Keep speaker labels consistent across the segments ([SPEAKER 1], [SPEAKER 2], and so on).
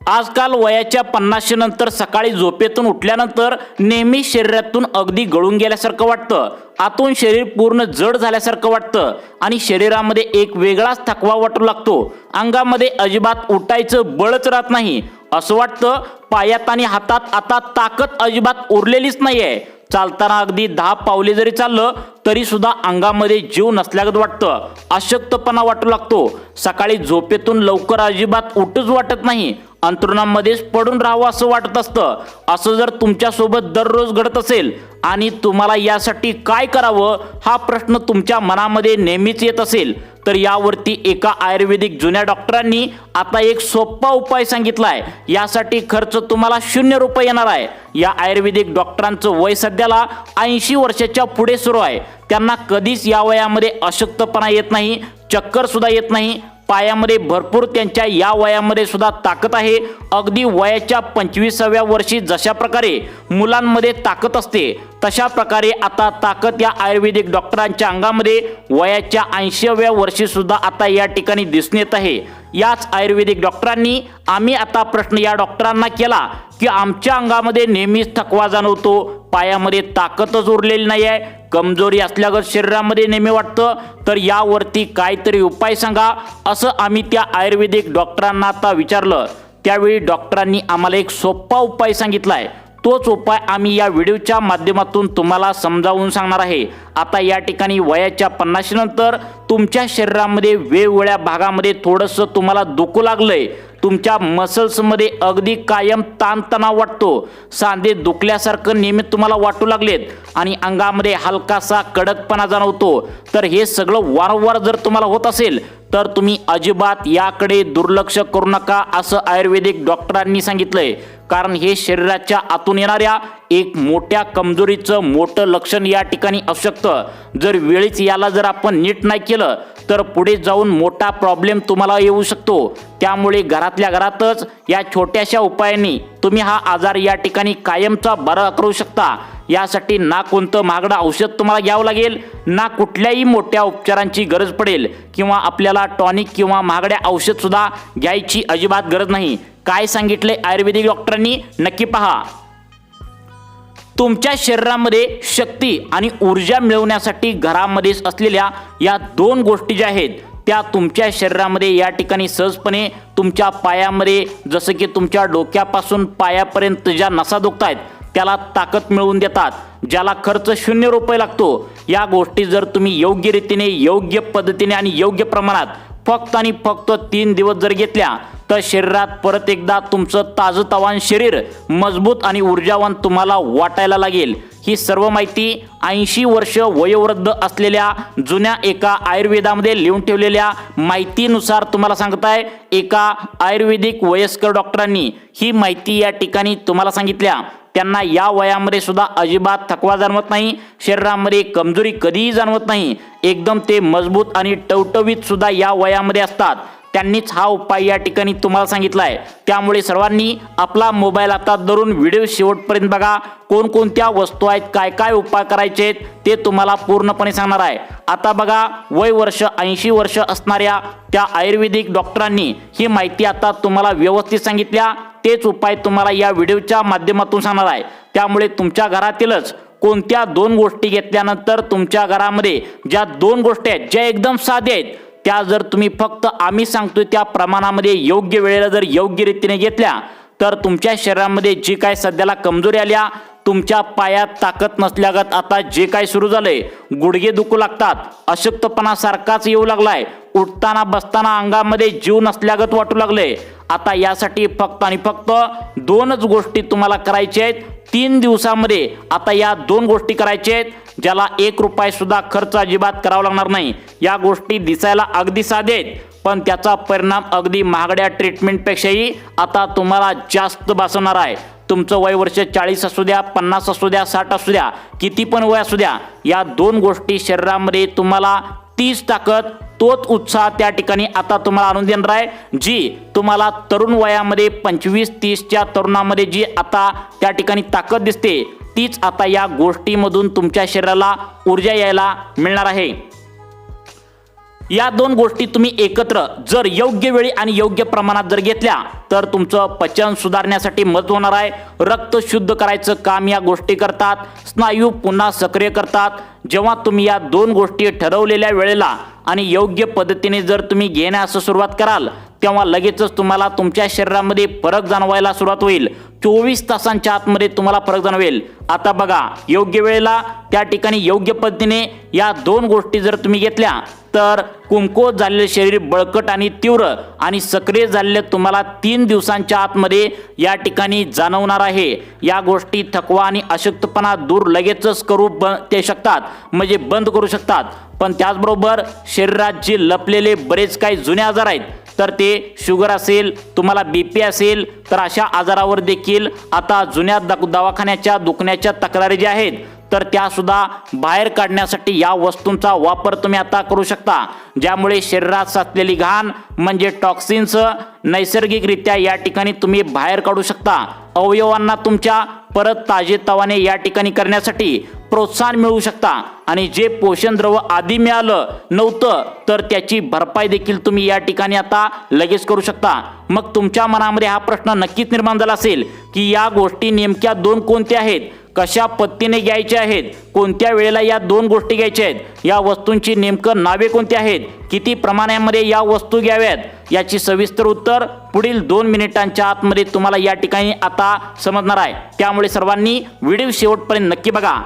[SPEAKER 1] आजकाल वयाच्या 50 नंतर सकाळी झोपेतून उठल्यानंतर नेहमी शरीरातून अगदी गळून गेल्यासारखं वाटतं, आतून शरीर पूर्ण जड झाल्यासारखं वाटतं आणि शरीरामध्ये एक वेगळाच थकवा वाटू लागतो। अंगामध्ये अजिबात उठायचं बळच राहत नाही, असं वाटतं पायात आणि हातात आता ताकद अजिबात उरलेलीच नाहीये। चालताना अगदी 10 पावले जरी चाललं तरी सुद्धा अंगामध्ये जीव नसल्यागत वाटतं, अशक्तपणा वाटू लागतो। सकाळी झोपेतून लवकर अजिबात उठूच वाटत नाही, अंथरुणामध्येच पडून राहावं असं वाटत असतं। असं जर तुमच्या सोबत दररोज घडत असेल आणि तुम्हाला यासाठी काय करावं हा प्रश्न तुमच्या मनामध्ये नेहमीच येत असेल, तर यावरती एका आयुर्वेदिक जुन्या डॉक्टरांनी आता एक सोपा उपाय सांगितलाय। यासाठी खर्च तुम्हाला 0 रुपये येणार आहे। या आयुर्वेदिक डॉक्टरांचं वय सध्याला 80 वर्षाच्या पुढे सुरू आहे। त्यांना कधीच या वयामध्ये अशक्तपणा येत नाही, चक्कर सुद्धा येत नाही। पायामध्ये भरपूर त्यांच्या या वयामध्ये सुद्धा ताकद आहे। अगदी वयाच्या 25व्या वर्षी जशा प्रकारे मुलांमध्ये ताकद असते तशा प्रकारे आता ताकद या आयुर्वेदिक डॉक्टरांच्या अंगामध्ये वयाच्या 80व्या वर्षी सुद्धा आता या ठिकाणी दिसून येत आहे। याच आयुर्वेदिक डॉक्टरांनी आम्ही आता प्रश्न या डॉक्टरांना केला की आमच्या अंगामध्ये नेहमीच थकवा जाणवतो, पायामध्ये ताकदच उरलेली नाही आहे, कमजोरी असल्यागत शरीरामध्ये नेहमी वाटतं, तर यावरती काहीतरी उपाय सांगा असं आम्ही त्या आयुर्वेदिक डॉक्टरांना आता विचारलं। त्यावेळी डॉक्टरांनी आम्हाला एक सोपा उपाय सांगितलाय। तोच उपाय आम्ही या व्हिडिओच्या माध्यमातून तुम्हाला समजावून सांगणार आहे। आता या ठिकाणी वयाच्या 50 नंतर तुमच्या शरीरामध्ये वेगवेगळ्या भागामध्ये थोडंसं तुम्हाला दुखू लागलंय, तुमच्या मसल्समध्ये अगदी कायम ताणतणाव वाटतो, सांधे दुखल्यासारखं नेहमी तुम्हाला वाटू लागलेत आणि अंगामध्ये हलकासा कडकपणा जाणवतो, तर हे सगळं वारंवार जर तुम्हाला होत असेल तर तुम्ही अजिबात याकडे दुर्लक्ष करू नका असं आयुर्वेदिक डॉक्टरांनी सांगितलंय। कारण हे शरीराच्या आतून येणाऱ्या एक मोठ्या कमजोरीचं मोठं लक्षण या ठिकाणी असू शकतं। जर वेळीच याला जर आपण नीट नाही केलं तर पुढे जाऊन मोठा प्रॉब्लेम तुम्हाला येऊ शकतो। त्यामुळे घरातल्या घरातच या छोट्याशा उपायांनी तुम्ही हा आजार या ठिकाणी कायमचा बरा करू शकता। यासाठी ना कोणतं महागडं औषध तुम्हाला घ्यावं लागेल, ना कुठल्याही मोठ्या उपचारांची गरज पडेल किंवा आपल्याला टॉनिक किंवा महागड्या औषध सुद्धा घ्यायची अजिबात गरज नाही। काय सांगितले आयुर्वेदिक डॉक्टरांनी नक्की पहा। तुमच्या शरीरामध्ये शक्ती आणि ऊर्जा मिळवण्यासाठी घरामध्येच असलेल्या या 2 गोष्टी ज्या आहेत त्या तुमच्या शरीरामध्ये या ठिकाणी सहजपणे तुमच्या पायामध्ये, जसं की तुमच्या डोक्यापासून पायापर्यंत ज्या नसा दुखतायत त्याला ताकद मिळवून देतात, ज्याला खर्च 0 रुपये लागतो। या गोष्टी जर तुम्ही योग्य रीतीने, योग्य पद्धतीने आणि योग्य प्रमाणात फक्त आणि फक्त 3 दिवस जर घेतल्या तर शरीरात परत एकदा तुमचं ताजतवान शरीर मजबूत आणि ऊर्जावान तुम्हाला वाटायला लागेल। ही सर्व माहिती 80 वर्ष वयोवृद्ध असलेल्या जुन्या एका आयुर्वेदामध्ये लिहून ठेवलेल्या माहितीनुसार तुम्हाला सांगताय। एका आयुर्वेदिक वयस्कर डॉक्टरांनी ही माहिती या ठिकाणी तुम्हाला सांगितल्या। त्यांना या वयामध्ये सुद्धा अजिबात थकवा जाणवत नाही, शरीरामध्ये कमजोरी कधीही जाणवत नाही, एकदम ते मजबूत आणि टवटवीत सुद्धा या वयामध्ये असतात। त्यांनीच हा उपाय या ठिकाणी तुम्हाला सांगितलाय। त्यामुळे सर्वांनी आपला मोबाईल हातात धरून व्हिडिओ शेवटपर्यंत बघा। कोणकोणत्या वस्तू आहेत, काय काय उपाय करायचे आहेत ते तुम्हाला पूर्णपणे सांगणार आहे। आता बघा, वय वर्ष 80 वर्ष असणाऱ्या त्या आयुर्वेदिक डॉक्टरांनी ही माहिती आता तुम्हाला व्यवस्थित सांगितल्या। तेच उपाय तुम्हाला या व्हिडिओच्या माध्यमातून सांगणार आहे। त्यामुळे तुमच्या घरातीलच कोणत्या 2 गोष्टी घेतल्यानंतर तुमच्या घरामध्ये ज्या 2 गोष्टी आहेत ज्या एकदम साध्या आहेत त्या जर तुम्ही फक्त आम्ही सांगतोय त्या प्रमाणामध्ये योग्य वेळेला जर योग्य रीतीने घेतल्या तर तुमच्या शरीरामध्ये जी काय सध्याला कमजोरी आल्या, तुमच्या पायात ताकद नसल्यागत आता जे काय सुरू झालंय, गुडघे दुखू लागतात, अशक्तपणा सारखाच येऊ लागलाय, उठताना बसताना अंगामध्ये जीव नसल्यागत वाटू लागले, आता यासाठी फक्त आणि फक्त 2च गोष्टी तुम्हाला करायच्या आहेत 3 दिवसामध्ये। आता या 2 गोष्टी करायच्या आहेत ज्याला 1 रुपया सुद्धा खर्च अजिबात करावा लागणार नाही। या गोष्टी दिसायला अगदी साध्या आहेत पण त्याचा परिणाम अगदी महागड्या ट्रीटमेंटपेक्षाही आता तुम्हाला जास्त बसवणार आहे। तुमचं वय वर्ष 40 असू द्या, 50 असू द्या, 60 असू द्या, किती पण वय असू द्या, या 2 गोष्टी शरीरामध्ये तुम्हाला तीच ताकद, तोच उत्साह त्या ठिकाणी आता तुम्हाला आणून देणार आहे, जी तुम्हाला तरुण वयामध्ये 25-30च्या तरुणामध्ये जी आता त्या ठिकाणी ताकद दिसते तीच आता या गोष्टीमधून तुमच्या शरीराला ऊर्जा यायला मिळणार आहे। या दोन गोष्टी तुम्ही एकत्र जर योग्य वेळी आणि योग्य प्रमाणात जर घेतल्या तर तुमचं पचन सुधारण्यासाठी मदत होणार आहे. रक्त शुद्ध करायचं काम या गोष्टी करतात. स्नायू पुन्हा सक्रिय करतात. जेव्हा तुम्ही या दोन गोष्टी ठरवलेल्या वेळेला आणि योग्य पद्धतीने जर तुम्ही घेण्यास सुरुवात कराल तेव्हा लगेचच तुम्हाला तुमच्या शरीरामध्ये फरक जाणवायला सुरुवात होईल. 24 तासांच्या आतमध्ये तुम्हाला फरक जाणवेल. आता बघा, योग्य वेळेला त्या ठिकाणी योग्य पद्धतीने या दोन गोष्टी जर तुम्ही घेतल्या तर कुमकुवत झालेले शरीर बळकट आणि तीव्र आणि सक्रिय झालेले तुम्हाला 3 दिवसांच्या आतमध्ये या ठिकाणी जाणवणार आहे. या गोष्टी थकवा आणि अशक्तपणा दूर लगेचच करू ते शकतात, म्हणजे बंद करू शकतात. पण त्याचबरोबर शरीरात जे लपलेले बरेच काही जुने आजार आहेत तर ते शुगर असेल, तुम्हाला BP असेल तर अशा आजारावर देखील आता जुन्या दवाखान्याच्या दुखण्याच्या तक्रारी ज्या आहेत तर त्या सुद्धा बाहेर काढण्यासाठी या वस्तूंचा वापर तुम्ही आता करू शकता, ज्यामुळे शरीरात साचलेली घाण म्हणजे टॉक्सिन्स नैसर्गिकरित्या या ठिकाणी तुम्ही बाहेर काढू शकता. अवयवांना तुमच्या परत ताजेतवाने या ठिकाणी करण्यासाठी प्रोत्साहन मिळू शकता आणि जे पोषण द्रव आधी मिळालं नव्हतं तर त्याची भरपाई देखील तुम्ही या ठिकाणी आता लगेच करू शकता. मग तुमच्या मनामध्ये हा प्रश्न नक्कीच निर्माण झाला असेल की या गोष्टी नेमक्या दोन कोणत्या आहेत, कशा पद्धतीने घ्यायच्या आहेत, कोणत्या वेळेला या दोन गोष्टी घ्यायच्या आहेत, या वस्तूंची नेमकं नावे कोणती आहेत, किती प्रमाणामध्ये या वस्तू घ्याव्यात, याची सविस्तर उत्तर पुढील 2 मिनिटांच्या आतमध्ये तुम्हाला या ठिकाणी आता समजणार आहे. त्यामुळे सर्वांनी व्हिडिओ शेवटपर्यंत नक्की बघा.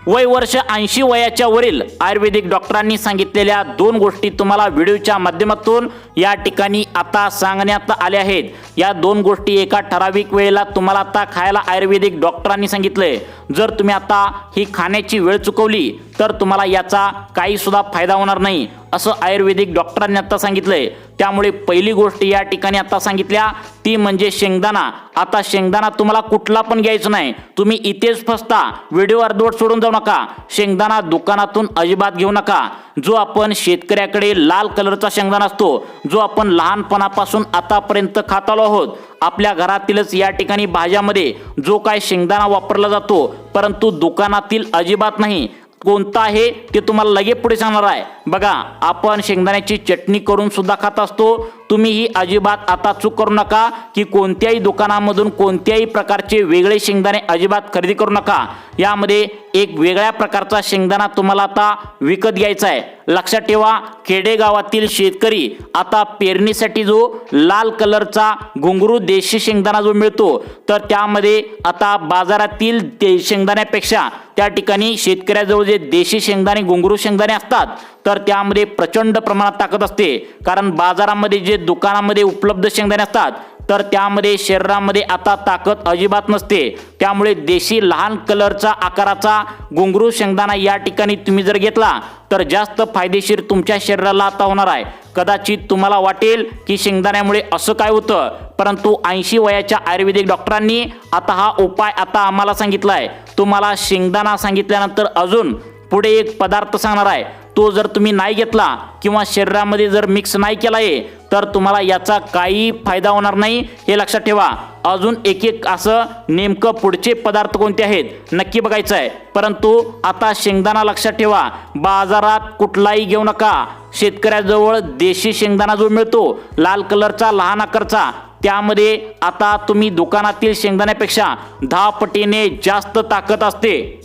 [SPEAKER 1] वय वर्ष 80 वयाच्या वरील आयुर्वेदिक डॉक्टरांनी सांगितलेल्या दोन गोष्टी तुम्हाला व्हिडिओच्या माध्यमातून या ठिकाणी आता सांगण्यात आल्या आहेत. या दोन गोष्टी एका ठराविक वेळेला तुम्हाला आता खायला आयुर्वेदिक डॉक्टरांनी सांगितलंय. जर तुम्ही आता ही खाण्याची वेळ चुकवली तर तुम्हाला याचा काही सुद्धा फायदा होणार नाही असं आयुर्वेदिक डॉक्टरांनी आता सांगितलंय. त्यामुळे पहिली गोष्ट या ठिकाणी आता सांगितल्या ती म्हणजे शेंगदाणा. आता शेंगदाणा तुम्हाला कुठला पण घ्यायचा नाही, तुम्ही इथेच फसता, व्हिडिओ अर्धवट सोडून जाऊ नका. शेंगदाणा दुकानातून अजिबात घेऊ नका. जो आपण शेतकऱ्याकडे लाल कलरचा शेंगदाणा असतो, जो आपण लहानपणापासून आतापर्यंत खात आलो आहोत, आपल्या घरातीलच या ठिकाणी भाज्यामध्ये जो काय शेंगदाणा वापरला जातो परंतु दुकानातील अजिबात नाही. कोणता आहे ते तुम्हाला लगेच पुढे सांगणार आहे. बघा, आपण शेंगदाण्याची चटणी करून सुद्धा खात असतो. तुम्ही ही अजिबात आता चूक करू नका की कोणत्याही दुकानामधून कोणत्याही प्रकारचे वेगळे शेंगदाणे अजिबात खरेदी करू नका. यामध्ये एक वेगळ्या प्रकारचा शेंगदाणा तुम्हाला आता विकत घ्यायचा आहे. लक्षात ठेवा, खेडेगावातील शेतकरी आता पेरणीसाठी जो लाल कलरचा घुंगरू देशी शेंगदाणा जो मिळतो तर त्यामध्ये आता बाजारातील शेंगदाण्यापेक्षा त्या ठिकाणी शेतकऱ्याजवळ जे देशी शेंगदाणे घुंगरू शेंगदाणे असतात तर त्यामध्ये प्रचंड प्रमाणात ताकद असते. कारण बाजारामध्ये जे दुकानामध्ये उपलब्ध शेंगदाणे असतात तर त्यामध्ये शरीरामध्ये आता ताकद अजिबात नसते. त्यामुळे देशी लहान कलरचा आकाराचा घुंगरू शेंगदाणा या ठिकाणी तुम्ही जर घेतला तर जास्त फायदेशीर तुमच्या शरीराला आता होणार आहे. कदाचित तुम्हाला वाटेल की शेंगदाण्यामुळे असं काय होतं, परंतु 80 वयाच्या आयुर्वेदिक डॉक्टरांनी आता हा उपाय आता आम्हाला सांगितला आहे. तुम्हाला शेंगदाणा सांगितल्यानंतर अजून पुढे एक पदार्थ सांगणार आहे. तो जर तुम्ही नाही घेतला किंवा शरीरामध्ये जर मिक्स नाही केला आहे तर तुम्हाला याचा काही फायदा होणार नाही, हे लक्षात ठेवा. अजून एक एक असं नेमकं पुढचे पदार्थ कोणते आहेत नक्की बघायचं आहे. परंतु आता शेंगदाणा लक्षात ठेवा, बाजारात कुठलाही घेऊ नका. शेतकऱ्याजवळ देशी शेंगदाणा जो मिळतो लाल कलरचा लहान आकारचा, त्यामध्ये आता तुम्ही दुकानातील शेंगदाण्यापेक्षा 10 पटीने जास्त ताकद असते.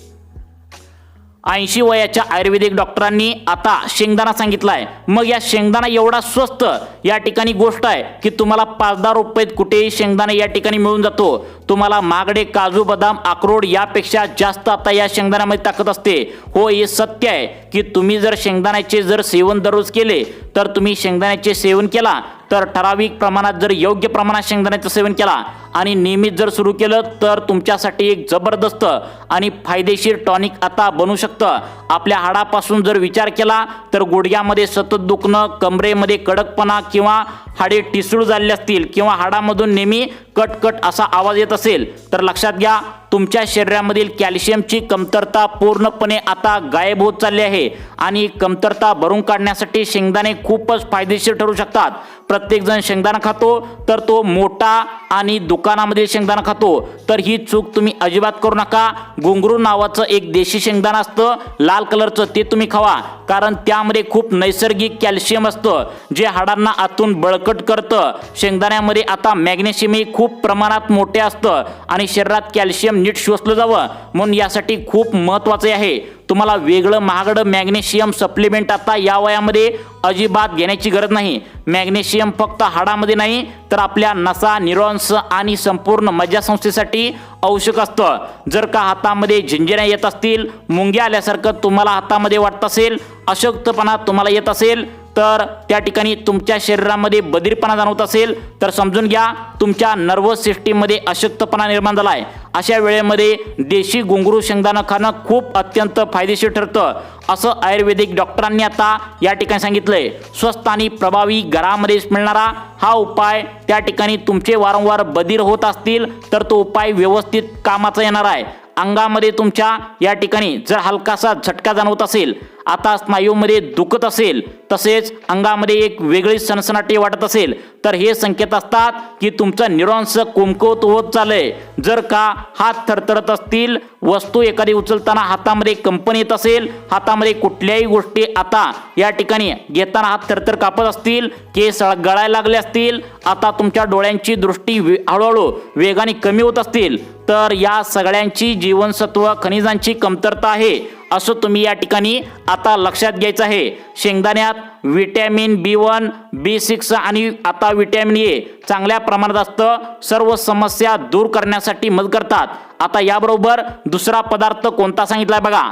[SPEAKER 1] 80 वयाच्या आयुर्वेदिक डॉक्टरांनी आता शेंगदाणा सांगितलाय. मग या शेंगदाणा एवढा स्वस्त या ठिकाणी गोष्ट आहे की तुम्हाला 5-10 रुपयात कुठेही शेंगदाणा या ठिकाणी मिळून जातो. तुम्हाला महागडे काजू बदाम अक्रोड यापेक्षा जास्त आता या शेंगदाण्यामध्ये ताकद असते. हो, हे सत्य आहे की तुम्ही जर शेंगदाण्याचे जर सेवन दररोज केले तर तुम्ही शेंगदाण्याचे सेवन केला तर ठराविक प्रमाणात जर योग्य प्रमाणात शेंगदाण्याचं सेवन केला आणि नियमित जर सुरू केलं तर तुमच्यासाठी एक जबरदस्त आणि फायदेशीर टॉनिक आता बनू शकतं. आपल्या हाडापासून जर विचार केला तर गुडघ्यामध्ये सतत दुखणं, कमरेमध्ये कडकपणा किंवा हाडे ठिसूळ झालेले असतील किंवा हाडामधून नेहमी कटकट असा आवाज येत असेल तर लक्षात घ्या, तुमच्या शरीरामधील कॅल्शियमची कमतरता पूर्णपणे आता गायब होत चालली आहे आणि कमतरता भरून काढण्यासाठी शेंगदाणे खूपच फायदेशीर ठरू शकतात. प्रत्येकजण शेंगदाणा खातो तर तो मोठा आणि दुकानामध्ये शेंगदाणा खातो, तर ही चूक तुम्ही अजिबात करू नका. घुंगरू नावाचं एक देशी शेंगदाणा असतं लाल कलरचं, ते तुम्ही खावा. कारण त्यामध्ये खूप नैसर्गिक कॅल्शियम असतं जे हाडांना आतून बळकट करतं। शेंगदाण्यामध्ये आता मॅग्नेशियमही खूप प्रमाणात मोठे असतं आणि शरीरात कॅल्शियम नीट शोषलं जावं म्हणून यासाठी खूप महत्त्वाचे आहे। तुम्हाला वेगळं महागडं मॅग्नेशियम सप्लिमेंट आता या वयामध्ये अजिबात घेण्याची गरज नाही। मॅग्नेशियम फक्त हाडामध्ये नाही तर आपल्या नसा, न्यूरॉन्स आणि संपूर्ण मज्जासंस्थेसाठी आवश्यक असतं। जर का हातामध्ये झिंजिऱ्या येत असतील, मुंग्या आल्यासारखं तुम्हाला हातामध्ये वाटत असेल, अशक्तपणा तुम्हाला येत असेल, तर त्या ठिकाणी तुमच्या शरीरामध्ये बधीरपणा जाणवत असेल तर समजून घ्या तुमच्या नर्वस सिस्टीममध्ये अशक्तपणा निर्माण झाला आहे। अशा वेळेमध्ये देशी घुंगरू शेंगदाणा खाणं खूप अत्यंत फायदेशीर ठरतं असं आयुर्वेदिक डॉक्टरांनी आता या ठिकाणी सांगितलंय। स्वस्त आणि प्रभावी घरामध्येच मिळणारा हा उपाय त्या ठिकाणी तुमचे वारंवार बधीर होत असतील तर तो उपाय व्यवस्थित कामाचा येणार आहे। अंगामध्ये तुमच्या या ठिकाणी जर हलकासा झटका जाणवत असेल, आता स्नायूमध्ये दुखत असेल, तसेच अंगामध्ये एक वेगळी सनसनाटी वाटत असेल तर हे संकेत असतात की तुमचं न्यूरॉन्स कमकुवत होत चाललंय। जर का हात थरथरत असतील, वस्तू एखादी उचलताना हातामध्ये कंपन येत असेल, हातामध्ये कुठल्याही गोष्टी आता या ठिकाणी घेताना हात थरथर कापत असतील, केस गळायला लागले असतील, आता तुमच्या डोळ्यांची दृष्टी हळूहळू वेगाने कमी होत असतील तर या सगळ्यांची जीवनसत्व खनिजांची कमतरता आहे असं तुम्ही या ठिकाणी आता लक्षात घ्यायचं आहे। शेंगदाण्यात विटॅमिन B1, B6 आणि आता विटॅमिन ए चांगल्या प्रमाणात असतं, सर्व समस्या दूर करण्यासाठी मदत करतात। आता याबरोबर दुसरा पदार्थ कोणता सांगितलाय बघा।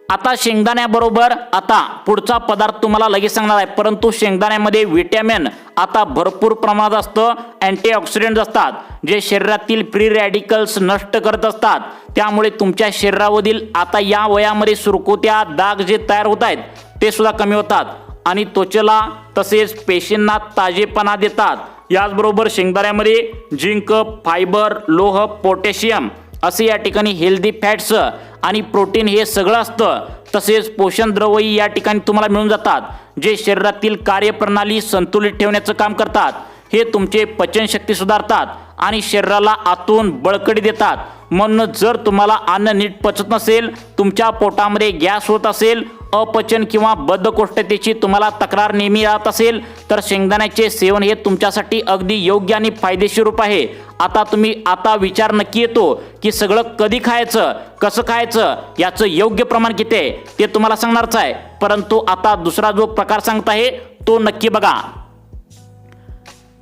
[SPEAKER 1] आता शेंगदाण्याबरोबर आता पुढचा पदार्थ तुम्हाला लगेच सांगणार आहे, परंतु शेंगदाण्यामध्ये विटॅमिन आता भरपूर प्रमाणात असतं। अँटीऑक्सिडंट असतात जे शरीरातील फ्री रॅडिकल्स नष्ट करत असतात, त्यामुळे तुमच्या शरीरावरील आता या वयामध्ये सुरकुत्या, दाग जे तयार होत आहेत ते सुद्धा कमी होतात आणि त्वचेला तसेच पेशींना ताजेपणा देतात। याचबरोबर शेंगदाण्यामध्ये झिंक, फायबर, लोह, पोटॅशियम असे या ठिकाणी हेल्दी फॅट्स आणि प्रोटीन हे सगळं असतं। तसेच पोषण द्रव्यही या ठिकाणी तुम्हाला मिळून जातात जे शरीरातील कार्यप्रणाली संतुलित ठेवण्याचं काम करतात। हे तुमचे पचनशक्ती सुधारतात आणि शरीराला आतून बळकटी देतात। म्हणून जर तुम्हाला अन्न नीट पचत नसेल, तुमच्या पोटामध्ये गॅस होत असेल, अपचन किंवा बद्धकोष्ठतेची तुम्हाला तक्रार नेहमी राहत असेल तर शेंगदाण्याचे सेवन हे तुमच्यासाठी अगदी योग्य आणि फायदेशीर रूप आहे। आता तुम्ही आता विचार नक्की येतो की सगळं कधी खायचं, कसं खायचं, याचं योग्य प्रमाण किती आहे ते तुम्हाला सांगणारच आहे, परंतु आता दुसरा जो प्रकार सांगत आहे तो नक्की बघा।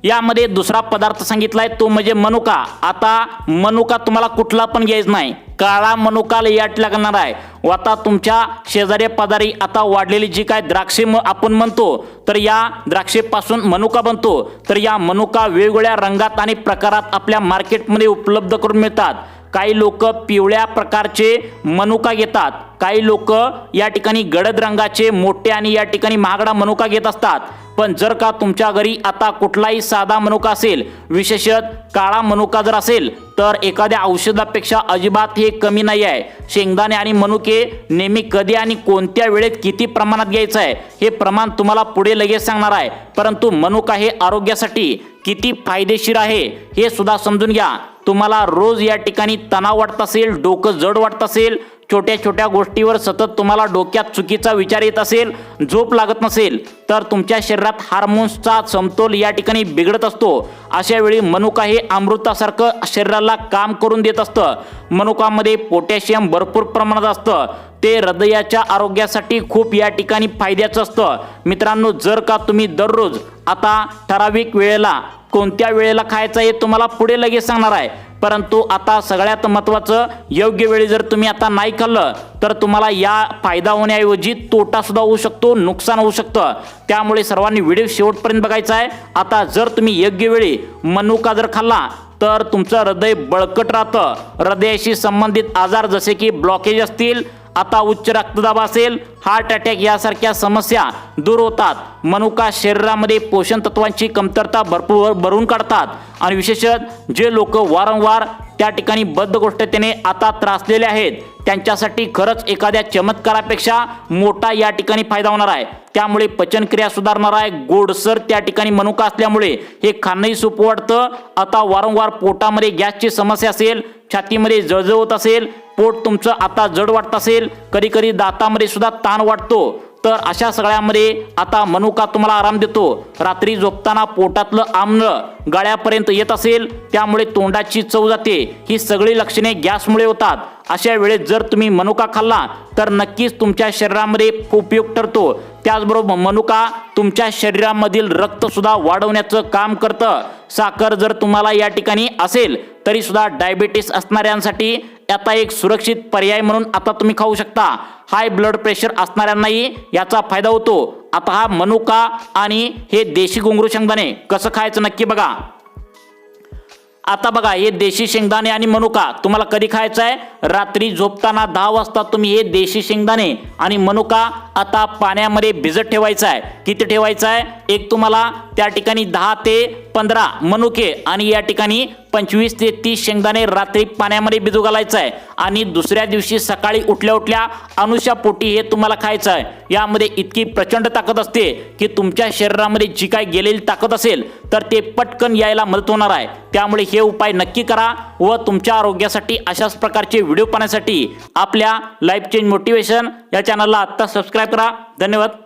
[SPEAKER 1] यामध्ये दुसरा पदार्थ सांगितलाय तो म्हणजे मनुका। आता मनुका तुम्हाला कुठला पण घ्यायचा नाही, काळा मनुका यात लागणार आहे। आता तुमच्या शेजारी पाजारी आता वाढलेली जी काय द्राक्षे आपण म्हणतो तर या द्राक्षेपासून मनुका बनतो। तर या मनुका वेगवेगळ्या रंगात आणि प्रकारात आपल्या मार्केटमध्ये उपलब्ध करून मिळतात। काही लोक पिवळ्या प्रकारचे मनुका घेतात, काही लोक या ठिकाणी गडद रंगाचे मोठे आणि या ठिकाणी महागडा मनुका घेत असतात। पण जर का तुमच्या घरी आता कुठलाही साधा मनुका असेल, विशेषतः काळा मनुका जर असेल तर एखाद्या औषधापेक्षा अजिबात हे कमी नाही आहे। शेंगदाणे आणि मनुके नेहमी कधी आणि कोणत्या वेळेत किती प्रमाणात घ्यायचं आहे हे प्रमाण तुम्हाला पुढे लगेच सांगणार आहे, परंतु मनुका हे आरोग्यासाठी किती फायदेशीर आहे हे सुद्धा समजून घ्या। तुम्हाला रोज या ठिकाणी तणाव वाटत असेल, डोकं जड वाटत असेल, छोट्या छोट्या गोष्टीवर सतत तुम्हाला डोक्यात चुकीचा विचार येत असेल, झोप लागत नसेल तर तुमच्या शरीरात हार्मोन्सचा समतोल या ठिकाणी बिघडत असतो। अशा वेळी मनुका हे अमृतासारखं शरीराला काम करून देत असतं। मनुकामध्ये पोटॅशियम भरपूर प्रमाणात असतं, ते हृदयाच्या आरोग्यासाठी खूप या ठिकाणी फायद्याचं असतं। मित्रांनो, जर का तुम्ही दररोज आता ठराविक वेळेला कोणत्या वेळेला खायचं हे तुम्हाला पुढे लगेच सांगणार आहे, परंतु आता सगळ्यात महत्त्वाचं योग्य वेळी जर तुम्ही आता नाही खाल्लं तर तुम्हाला या फायदा होण्याऐवजी तोटा सुद्धा होऊ शकतो, नुकसान होऊ शकतं। त्यामुळे सर्वांनी व्हिडिओ शेवटपर्यंत बघायचा आहे। आता जर तुम्ही योग्य वेळी मनुका जर खाल्ला तर तुमचं हृदय बळकट राहतं। हृदयाशी संबंधित आजार जसे की ब्लॉकेज असतील, आता उच्च रक्तदाब असेल, हार्ट अटॅक यासारख्या समस्या दूर होतात। मनुका शरीरामध्ये पोषण तत्वांची कमतरता भरपूर भरून काढतात आणि विशेषतः जे लोक वारंवार त्या ठिकाणी बद्धकोष्ठतेने आता त्रासलेले आहेत त्यांच्यासाठी खरंच एखाद्या चमत्कारापेक्षा मोठा या ठिकाणी फायदा होणार आहे। त्यामुळे पचनक्रिया सुधारणार आहे। गोडसर त्या ठिकाणी मनुका असल्यामुळे हे खाणंही सोपं वाटतं। आता वारंवार पोटामध्ये गॅसची समस्या असेल, छातीमध्ये जळजळ होत असेल, पोट तुमचं आता जड वाटत असेल, कधी कधी दातामध्ये सुद्धा ताण वाटतो, तर अशा सगळ्यामध्ये आता मनुका तुम्हाला आराम देतो। रात्री झोपताना पोटातलं आम्ल गळ्यापर्यंत येत असेल, त्यामुळे तोंडाची चव जाते, ही सगळी लक्षणे गॅसमुळे होतात। अशा वेळेस जर तुम्ही मनुका खाल्ला तर नक्कीच तुमच्या शरीरामध्ये उपयोग ठरतो। त्याचबरोबर मनुका तुमच्या शरीरामधील रक्त सुद्धा वाढवण्याचं काम करतं। साखर जर तुम्हाला या ठिकाणी असेल तरी सुद्धा डायबिटीस असणाऱ्यांसाठी आता एक सुरक्षित पर्याय म्हणून आता तुम्ही खाऊ शकता। हाय ब्लड प्रेशर असणाऱ्यांनाही याचा फायदा होतो। आता हा मनुका आणि हे देशी घुंगरू शेंगदाणे कसं खायचं नक्की बघा। आता बघा, हे देशी शेंगदाणे आणि मनुका तुम्हाला कधी खायचं आहे? रात्री झोपताना 10 वाजता तुम्ही हे देशी शेंगदाणे आणि मनुका आता पाण्यामध्ये भिजत ठेवायचं आहे। किती ठेवायचं आहे? एक तुम्हाला त्या ठिकाणी 10 ते 15 मनुके आणि या ठिकाणी 25 ते 30 शेंगदाणे रात्री पाण्यामध्ये भिजू घालायचं आहे आणि दुसऱ्या दिवशी सकाळी उठल्या उठल्या अनुशापोटी हे तुम्हाला खायचं आहे। यामध्ये इतकी प्रचंड ताकद असते की तुमच्या शरीरामध्ये जी काय गेलेली ताकद असेल तर ते पटकन यायला मदत होणार आहे। त्यामुळे हे उपाय नक्की करा व तुमच्या आरोग्यासाठी अशाच प्रकारचे व्हिडिओ पाहण्यासाठी आपल्या लाईफ चेंज मोटिवेशन या चॅनलला आत्ता सबस्क्राईब करा। धन्यवाद।